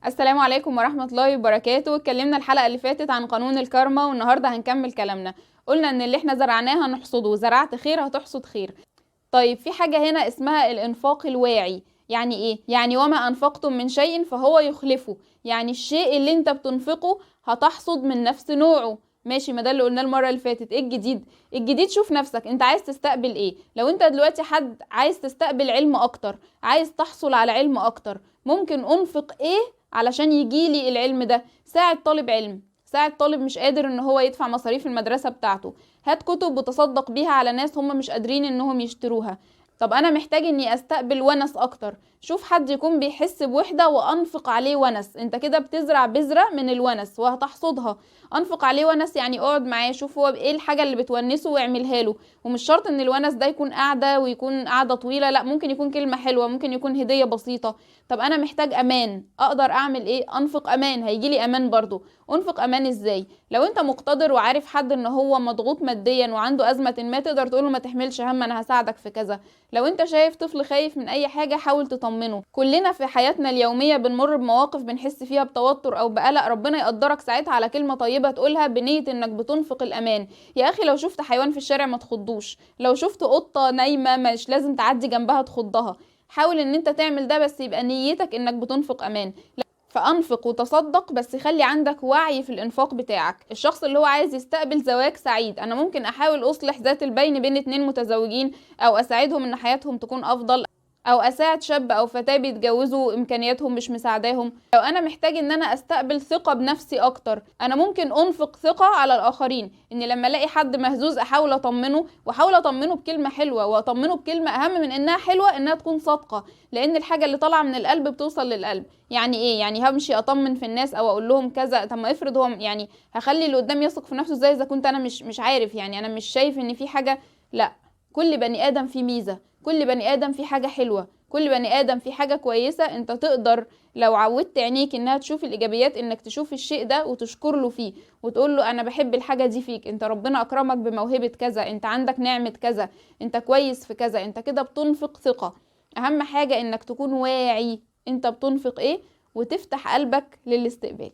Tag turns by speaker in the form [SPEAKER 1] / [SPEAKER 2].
[SPEAKER 1] السلام عليكم ورحمة الله وبركاته. اتكلمنا الحلقة اللي فاتت عن قانون الكارما، والنهاردة هنكمل كلامنا. قلنا ان اللي احنا زرعناه هنحصده، وزرعت خير هتحصد خير. طيب في حاجة هنا اسمها الانفاق الواعي. يعني ايه؟ يعني وما انفقتم من شيء فهو يخلفه. يعني الشيء اللي انت بتنفقه هتحصد من نفس نوعه. ماشي، ما ده اللي قلناه المرة اللي فاتت. ايه الجديد؟ الجديد شوف نفسك انت عايز تستقبل ايه. لو انت دلوقتي حد عايز تستقبل علم اكتر، عايز تحصل على علم اكتر، ممكن انفق ايه علشان يجيلي العلم ده؟ ساعد طالب علم، ساعد طالب مش قادر ان هو يدفع مصاريف المدرسة بتاعته، هات كتب وتصدق بيها على ناس هم مش قادرين انهم يشتروها. طب انا محتاج اني استقبل ونس اكتر، شوف حد يكون بيحس بوحدة وانفق عليه ونس. انت كده بتزرع بذرة من الونس وهتحصدها. انفق عليه ونس يعني اقعد معاه، شوف هو ايه الحاجة اللي بتونسه واعملها له. ومش شرط ان الونس ده يكون قعدة ويكون قعدة طويلة، لا، ممكن يكون كلمة حلوة، ممكن يكون هدية بسيطة. طب انا محتاج امان، اقدر اعمل ايه؟ انفق امان، هيجيلي امان برضو. انفق امان ازاي؟ لو انت مقتدر وعارف حد ان هو مضغوط ماديا وعنده ازمة ما، تقدر تقوله ما تحملش هم، انا هساعدك في كذا. لو انت شايف طفل خايف من اي حاجة، حاول تطمنه. كلنا في حياتنا اليومية بنمر بمواقف بنحس فيها بتوتر او بقلق، ربنا يقدرك ساعتها على كلمة طيبة تقولها بنية انك بتنفق الامان. يا اخي لو شفت حيوان في الشارع ما تخضوش، لو شفت قطة نايمة مش لازم تعدي جنبها تخضها. حاول ان انت تعمل ده، بس يبقى نيتك انك بتنفق امان. فانفق وتصدق، بس خلي عندك وعي في الانفاق بتاعك. الشخص اللي هو عايز يستقبل زواج سعيد، انا ممكن احاول اصلح ذات البين بين اتنين متزوجين، او اساعدهم ان حياتهم تكون افضل، او اساعد شاب او فتاة بيتجوزوا امكانياتهم مش مساعداهم. لو انا محتاج ان انا استقبل ثقة بنفسي اكتر، انا ممكن انفق ثقة على الاخرين. ان لما الاقي حد مهزوز احاول اطمنه، واحاول اطمنه بكلمة حلوة، واطمنه بكلمة اهم من انها حلوة انها تكون صادقة. لان الحاجة اللي طالعة من القلب بتوصل للقلب. يعني ايه؟ يعني همشي اطمن في الناس او اقول لهم كذا، طب ما افرض هو يعني هخلي اللي قدامي يثق في نفسه ازاي اذا كنت انا مش عارف؟ يعني انا مش شايف ان في حاجة. لا، كل بني ادم فيه ميزة، كل بني ادم فيه حاجة حلوة، كل بني ادم فيه حاجة كويسة. انت تقدر لو عودت عينيك انها تشوف الايجابيات، انك تشوف الشيء ده وتشكر له فيه، وتقول له انا بحب الحاجة دي فيك، انت ربنا اكرمك بموهبة كذا، انت عندك نعمة كذا، انت كويس في كذا. انت كده بتنفق ثقة. اهم حاجة انك تكون واعي انت بتنفق ايه، وتفتح قلبك للاستقبال.